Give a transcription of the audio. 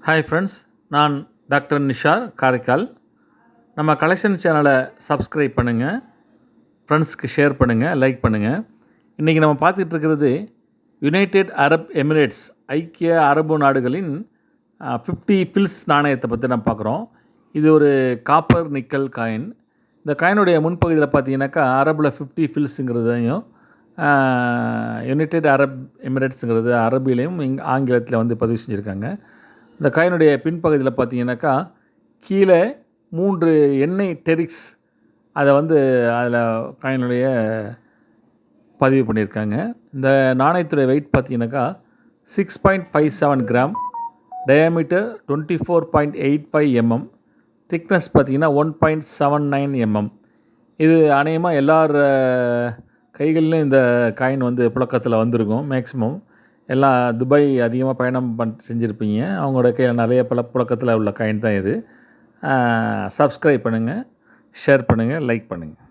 Hi friends, நான் doctor Nishar Karaikal. நம்ம collection சேனலை சப்ஸ்கிரைப் பண்ணுங்கள், ஃப்ரெண்ட்ஸ்க்கு ஷேர் பண்ணுங்கள், லைக் பண்ணுங்கள். இன்றைக்கி நம்ம பார்த்துக்கிட்டு இருக்கிறது யுனைடெட் அரப் எமிரேட்ஸ் ஐக்கிய அரபு நாடுகளின் 50 பில்ஸ் நாணயத்தை பற்றி நம்ம பார்க்குறோம். இது ஒரு காப்பர் நிக்கல் காயின். இந்த காயினுடைய முன்பகுதியில் பார்த்தீங்கன்னாக்கா அரபில் 50 ஃபில்ஸுங்கிறதையும் யுனைடெட் அரப் எமிரேட்ஸுங்கிறது அரபிலையும் ஆங்கிலத்தில் வந்து பதிவு செஞ்சுருக்காங்க. இந்த காயினுடைய பின்பகுதியில் பார்த்தீங்கன்னாக்கா கீழே 3 எண்ணெய் டெரிக்ஸ் அதை வந்து அதில் காயினுடைய பதிவு பண்ணியிருக்காங்க. இந்த நாணயத்துடைய வெயிட் பார்த்தீங்கன்னாக்கா 6.57 கிராம், டயாமீட்டர் 24.85 mm, திக்னஸ் பார்த்தீங்கன்னா 1.79 mm. இது அநேகமாக எல்லார் கைகளிலும் இந்த காயின் வந்து புழக்கத்தில் வந்திருக்கும். மேக்ஸிமம் எல்லாம் துபாய் அதிகமாக பயணம் செஞ்சுருப்பீங்க. அவங்களோட கையில் நிறைய புழக்கத்தில் உள்ள காயின் தான் இது. சப்ஸ்கிரைப் பண்ணுங்கள், ஷேர் பண்ணுங்கள், லைக் பண்ணுங்கள்.